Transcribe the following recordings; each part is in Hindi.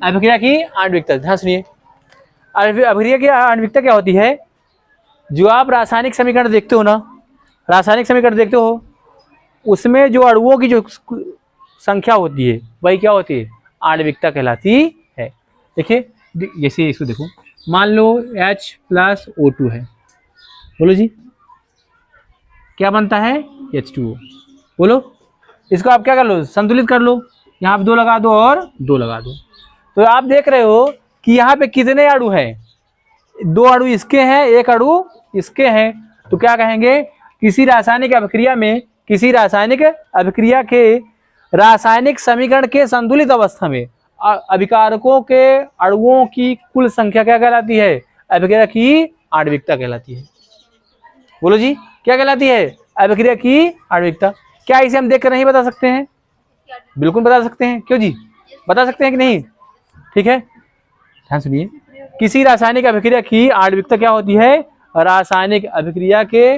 अभिक्रिया की आणविकता। ध्यान सुनिए, अभिक्रिया की आणविकता क्या होती है? जो आप रासायनिक समीकरण देखते हो ना, रासायनिक समीकरण देखते हो, उसमें जो अणुओं की जो संख्या होती है वही क्या होती है? आणविकता कहलाती है। देखिए, जैसे इसको देखो, मान लो H+O2 है, बोलो जी क्या बनता है? H2O। बोलो, इसको आप क्या कर लो? संतुलित कर लो। यहाँ पे 2 लगा दो और 2 लगा दो। तो आप देख रहे हो कि यहाँ पे कितने अणु हैं? 2 अणु इसके हैं, 1 अणु इसके हैं। तो क्या कहेंगे? किसी रासायनिक अभिक्रिया में, किसी रासायनिक अभिक्रिया के रासायनिक समीकरण के संतुलित अवस्था में अभिकारकों के अणुओं की कुल संख्या क्या कहलाती है? अभिक्रिया की आणविकता कहलाती है। बोलो जी, क्या कहलाती है? अभिक्रिया की आणविकता। क्या इसे हम देखकर नहीं बता सकते हैं? बिल्कुल बता सकते हैं। क्यों जी, बता सकते हैं कि नहीं? ठीक है, ध्यान सुनिए, किसी रासायनिक अभिक्रिया की आणविकता क्या होती है? रासायनिक अभिक्रिया के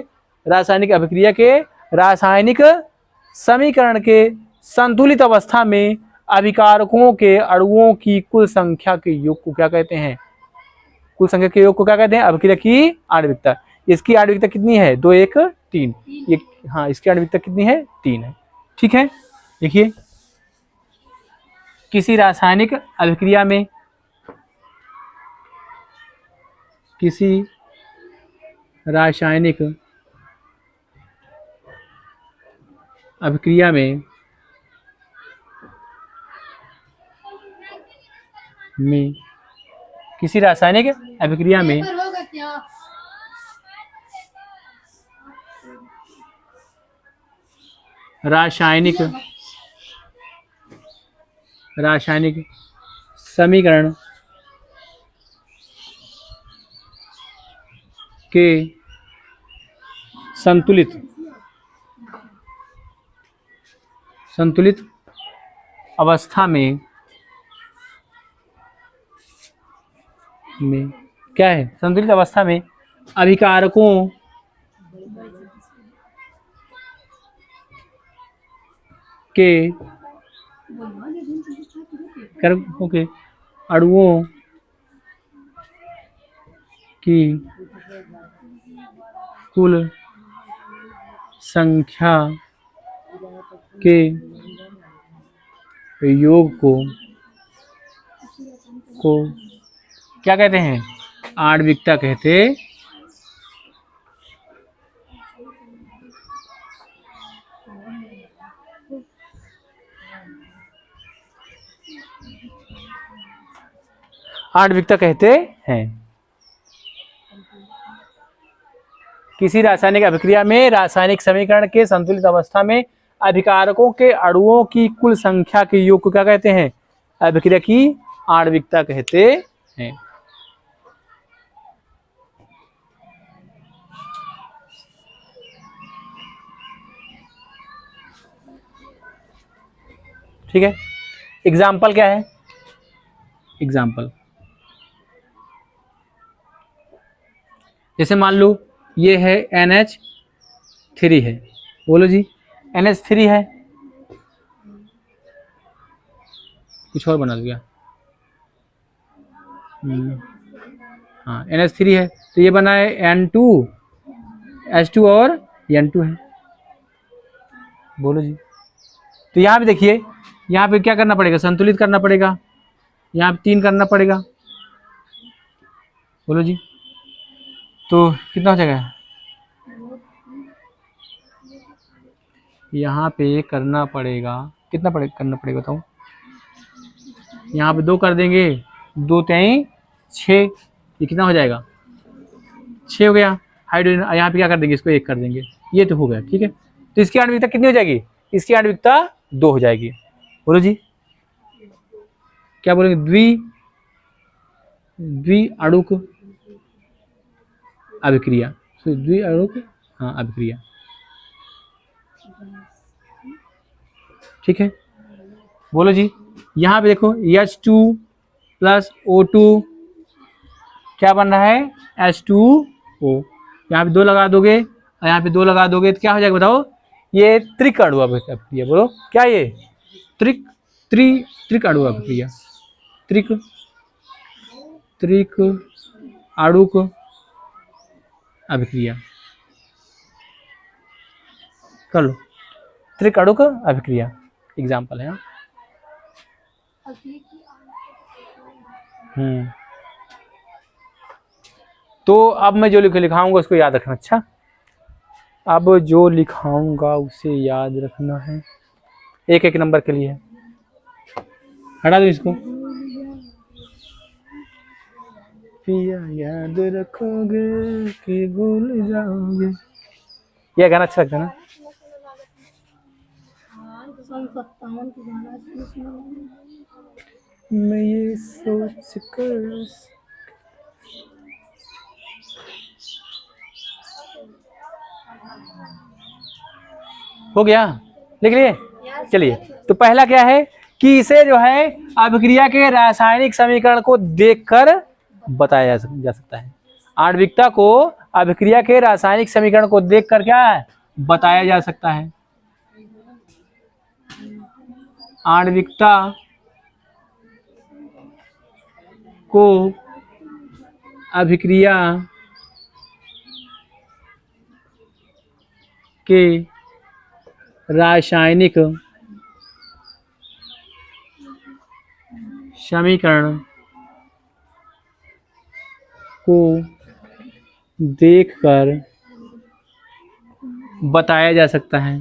रासायनिक समीकरण के संतुलित अवस्था में अभिकारकों के अणुओं की कुल संख्या के योग को क्या कहते हैं? कुल संख्या के योग को क्या कहते हैं? अभिक्रिया की आणविकता। इसकी आणविकता कितनी है? 2 1 3। ये हाँ, इसकी आणविकता कितनी है? 3 है। ठीक है, देखिए, किसी रासायनिक अभिक्रिया में, किसी रासायनिक अभिक्रिया में किसी रासायनिक अभिक्रिया में रासायनिक समीकरण के संतुलित अवस्था में क्या है? संतुलित अवस्था में अभिकारकों के अणुओं की कुल संख्या के योग को क्या कहते हैं? आणविकता कहते आणविकता कहते हैं। किसी रासायनिक अभिक्रिया में रासायनिक समीकरण के संतुलित अवस्था में अभिकारकों के अणुओं की कुल संख्या के योग को क्या कहते हैं? अभिक्रिया की आणविकता कहते हैं। ठीक है, एग्जाम्पल क्या है? एग्जाम्पल जैसे मान लो ये है NH3 है, बोलो जी NH3 है, कुछ और बना दिया, हाँ NH3 है, तो ये बना है N2H2 और N2 है। बोलो जी, तो यहाँ पे देखिए, यहाँ पे क्या करना पड़ेगा? संतुलित करना पड़ेगा, यहाँ पे 3 करना पड़ेगा। बोलो जी, तो कितना हो जाएगा? यहाँ पे करना पड़ेगा, कितना करना पड़ेगा बताओ? यहाँ पे 2 कर देंगे, 2 3 6, ये कितना हो जाएगा? 6 हो गया। हाइड्रोजन यहाँ पे क्या कर देंगे? इसको 1 कर देंगे, ये तो हो गया। ठीक है, तो इसकी आणविकता कितनी हो जाएगी? इसकी आणविकता 2 हो जाएगी। बोलो जी, क्या बोलेंगे? द्विअणुक अभिक्रिया, द्विअणुक हाँ अभिक्रिया। ठीक है, बोलो जी, यहाँ पे देखो H2+O2 क्या बन रहा है? H2O। यहाँ पे 2 लगा दोगे और यहाँ पे 2 लगा दोगे तो क्या हो जाएगा बताओ? ये त्रिक अणु अभिक्रिया। बोलो क्या ये? त्रिक अणु अभिक्रिया। त्रिक त्रिक आड़ुक अभिक्रिया। कर लो, त्रिक आड़ुक अभिक्रिया एग्जाम्पल है। तो अब मैं जो लिखाऊंगा उसको याद रखना। अच्छा, अब जो लिखाऊंगा उसे याद रखना है, एक एक नंबर के लिए। हटा दो इसको। पिया याद रखोगे कि भूल जाओगे, यह गाना अच्छा लगता है ना। मैं ये सोच कर हो गया, लिख लिए। चलिए, तो पहला क्या है कि इसे जो है अभिक्रिया के रासायनिक समीकरण को देखकर बताया जा सकता है। आणविकता को अभिक्रिया के रासायनिक समीकरण को देखकर क्या है बताया जा सकता है। आणविकता को अभिक्रिया के रासायनिक समीकरण को देखकर बताया जा सकता है।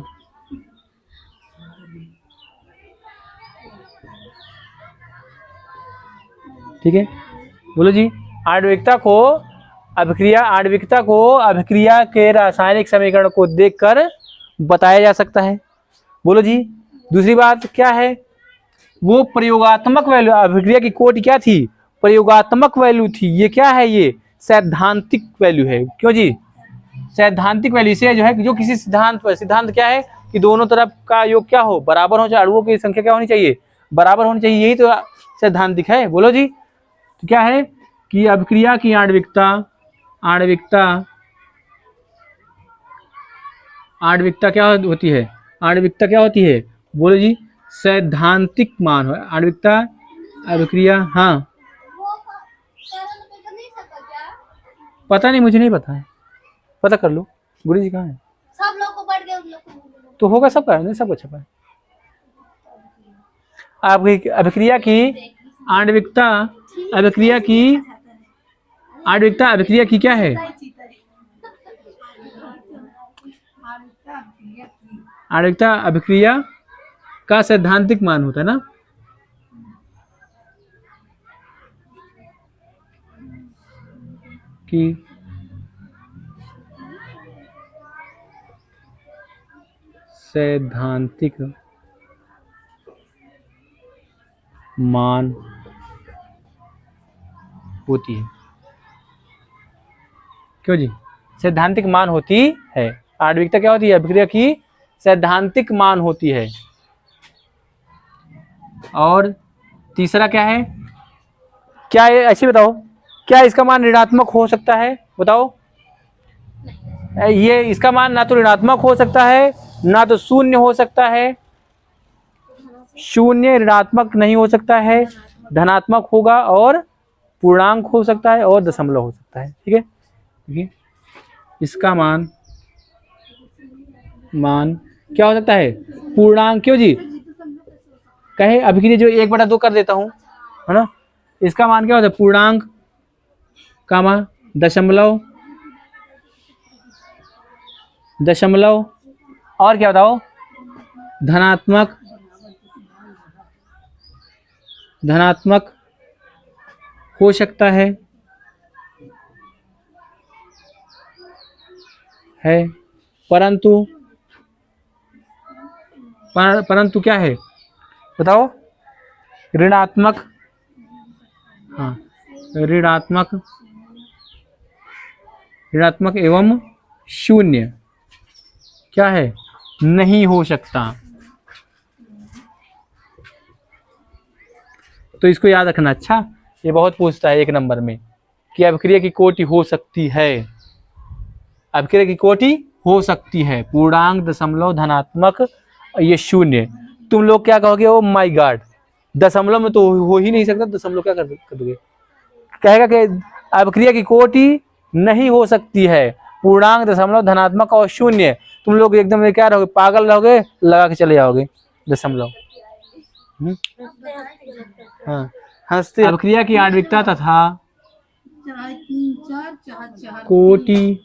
ठीक है, बोलो जी। आणविकता को अभिक्रिया के रासायनिक समीकरण को देखकर बताया जा सकता है। बोलो जी। दूसरी बात क्या है, वो प्रयोगात्मक वैल्यू, अभिक्रिया की कोटि क्या थी, प्रयोगात्मक वैल्यू थी। ये क्या है, ये सैद्धांतिक वैल्यू है। क्यों जी, सैद्धांतिक वैल्यू से जो है जो किसी सिद्धांत पर, सिद्धांत क्या है कि दोनों तरफ का योग क्या हो, बराबर हो, अणुओं की संख्या क्या होनी चाहिए, बराबर होनी चाहिए, यही तो सैद्धांतिक है। बोलो जी। तो क्या है कि अभिक्रिया की आणविकता क्या होती है, आणविकता क्या होती है, बोलो जी, सैद्धांतिक मान है आणविकता अभिक्रिया। हाँ, पता नहीं, मुझे नहीं पता है, पता कर लो। गुरु जी कहाँ है, सब लोग को पढ़ गए, उन लोग को तो होगा, सबका नहीं, सबको छपा है। आपकी अभिक्रिया की आणविकता अभिक्रिया की क्या है, आणविकता अभिक्रिया का सैद्धांतिक मान होता है ना। कि सैद्धांतिक मान होती है। क्यों जी, सैद्धांतिक मान होती है। आणविकता क्या होती है, अभिक्रिया की सैद्धांतिक मान होती है। और तीसरा क्या है, क्या ये ऐसे बताओ, क्या इसका मान ऋणात्मक हो सकता है, बताओ। ये इसका मान ना तो ऋणात्मक हो सकता है ना तो शून्य हो सकता है। शून्य ऋणात्मक नहीं हो सकता है, धनात्मक होगा और पूर्णांक हो सकता है और दशमलव हो सकता है। ठीक है, देखिए इसका मान क्या हो सकता है, पूर्णांक। क्यों जी, कहे अभिक्रिया जो 1/2 कर देता हूं, है ना, इसका मान क्या होता है, पूर्णांक कामा दशमलव और क्या बताओ, धनात्मक हो सकता है परंतु क्या है बताओ, ऋणात्मक। हाँ, ऋणात्मक एवं शून्य क्या है, नहीं हो सकता। तो इसको याद रखना। अच्छा, ये बहुत पूछता है 1 नंबर में कि अभिक्रिया की कोटि हो सकती है, अभिक्रिया की कोटि हो सकती है, पूर्णांक, दशमलव, धनात्मक, ये शून्य। तुम लोग क्या कहोगे, ओ माय गॉड, दशमलव में तो हो ही नहीं सकता, दशमलव क्या कर दोगे। कहेगा कि अभिक्रिया की कोटि नहीं हो सकती है, पूर्णांक, दशमलव, धनात्मक और शून्य। तुम लोग एकदम क्या रहोगे, पागल रहोगे, लगा के चले जाओगे दशमलव। हाँ, हंसते। अभिक्रिया की आणविकता तथा कोटि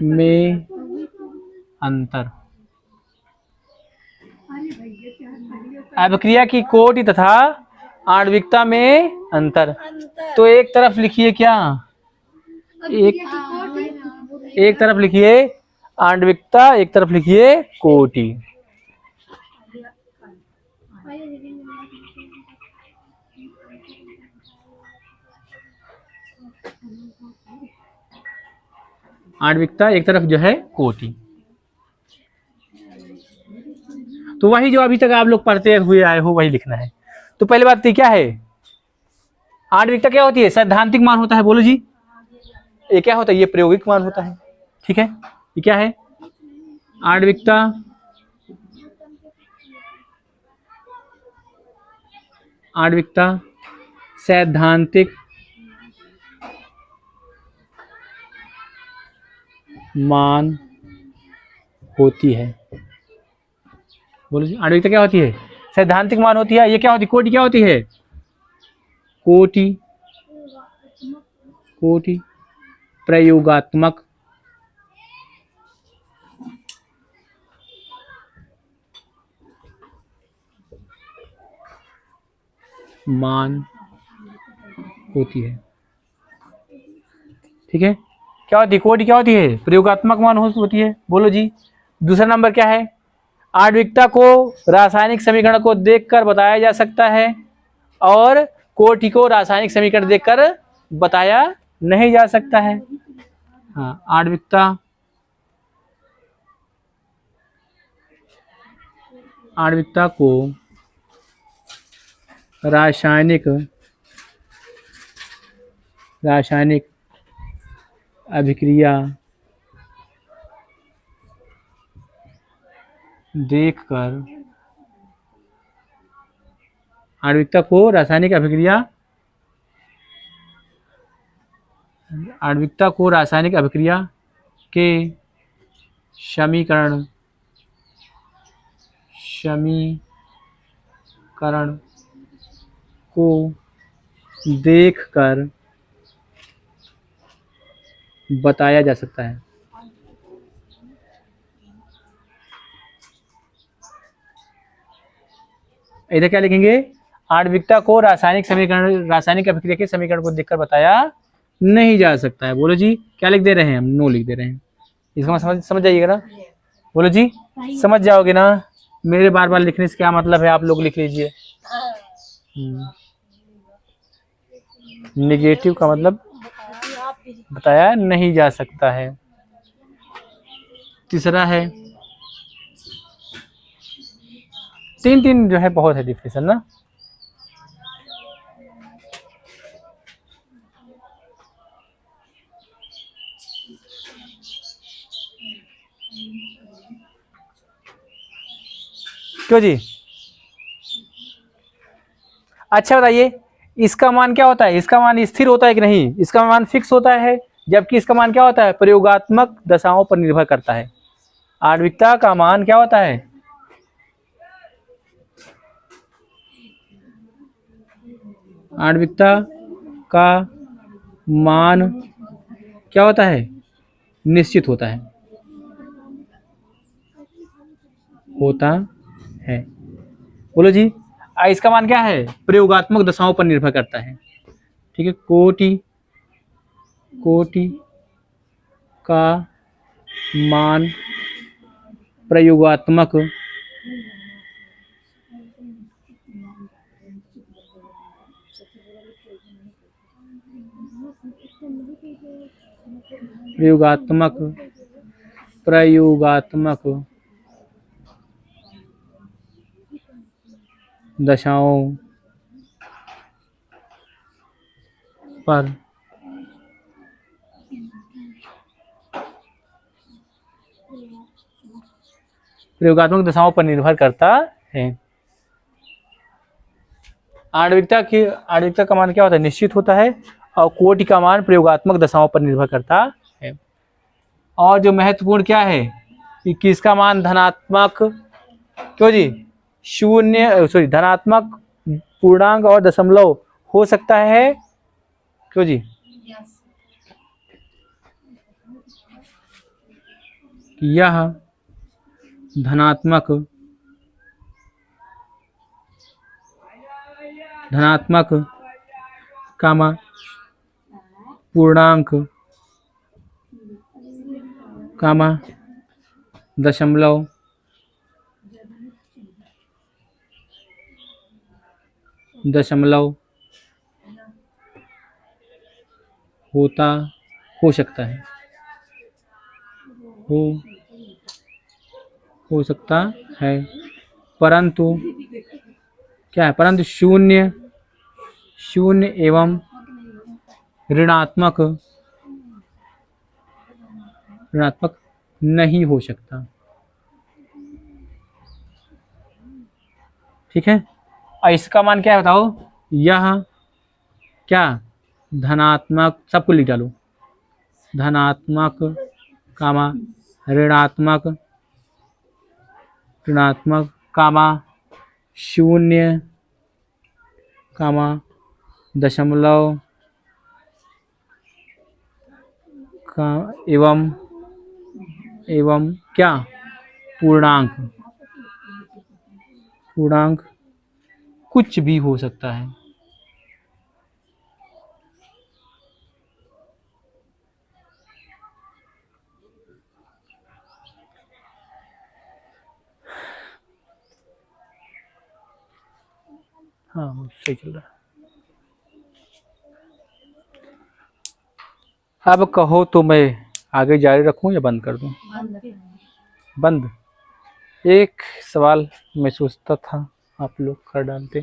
में अंतर। अभिक्रिया की कोटि तथा आणविकता में अंतर। तो एक तरफ लिखिए क्या, एक तरफ लिखिए आणविकता, एक तरफ लिखिए कोटि। आणविकता एक तरफ जो है कोटि। तो वही जो अभी तक आप लोग पढ़ते हुए आए हो वही लिखना है। तो पहली बात तो क्या है, आणविकता क्या होती है, सैद्धांतिक मान होता है। बोलो जी, ये क्या होता है, ये प्रायोगिक मान होता है। ठीक है, ये क्या है, आणविकता आणविकता सैद्धांतिक मान होती है। बोलो जी, आणविकता क्या होती है, सैद्धांतिक मान होती है। ये क्या होती है, कोटि क्या होती है, कोटि कोटि प्रयोगात्मक मान होती है। ठीक है, क्या होती है, कोटि क्या होती है, प्रयोगात्मक मान होती है। बोलो जी, दूसरा नंबर क्या है, आणविकता को रासायनिक समीकरण को देखकर बताया जा सकता है और कोटि को रासायनिक समीकरण देखकर बताया नहीं जा सकता है। हाँ, आणविकता को रासायनिक अभिक्रिया देखकर, आणविकता को रासायनिक अभिक्रिया के समीकरण को देखकर बताया जा सकता है। इधर क्या लिखेंगे, आणविकता को रासायनिक अभिक्रिया के समीकरण को देखकर बताया नहीं जा सकता है। बोलो जी, क्या लिख दे रहे हैं हम, नो लिख दे रहे हैं। इसका समझ जाइएगा ना। बोलो जी, समझ जाओगे ना, मेरे बार बार लिखने से क्या मतलब है, आप लोग लिख लीजिए। नेगेटिव का मतलब बताया नहीं जा सकता है। तीसरा है, तीन जो है बहुत है डिफिनेशन ना। क्यों जी, अच्छा बताइए, इसका मान क्या होता है, इसका मान स्थिर होता है कि नहीं, इसका मान फिक्स होता है, जबकि इसका मान क्या होता है, प्रयोगात्मक दशाओं पर निर्भर करता है। आणविकता का मान क्या होता है, आणविकता का मान क्या होता है, निश्चित होता है। बोलो जी, इसका मान क्या है, प्रयोगात्मक दशाओं पर निर्भर करता है। ठीक है, कोटि का मान प्रयोगात्मक दशाओं पर निर्भर करता है। आणविकता का मान क्या होता है? निश्चित होता है। और कोटि का मान प्रयोगात्मक दशाओं पर निर्भर करता है। और जो महत्वपूर्ण क्या है कि किसका मान धनात्मक, क्यों जी, धनात्मक पूर्णांक और दशमलव हो सकता है, क्यों जी, यह धनात्मक कामा पूर्णांक कामा दशमलव हो सकता है, हो सकता है, परंतु क्या है, परंतु शून्य एवं ऋणात्मक नहीं हो सकता। ठीक है, और इसका मान क्या है बताओ? यह क्या, धनात्मक, सबको लिख डालो, धनात्मक कामा ऋणात्मक कामा शून्य कामा दशमलव का एवं क्या, पूर्णांक कुछ भी हो सकता है। हाँ सही चल रहा है। अब कहो तो मैं आगे जारी रखूं या बंद कर दूं? बंद। एक सवाल मैं सोचता था आप लोग कर डालते।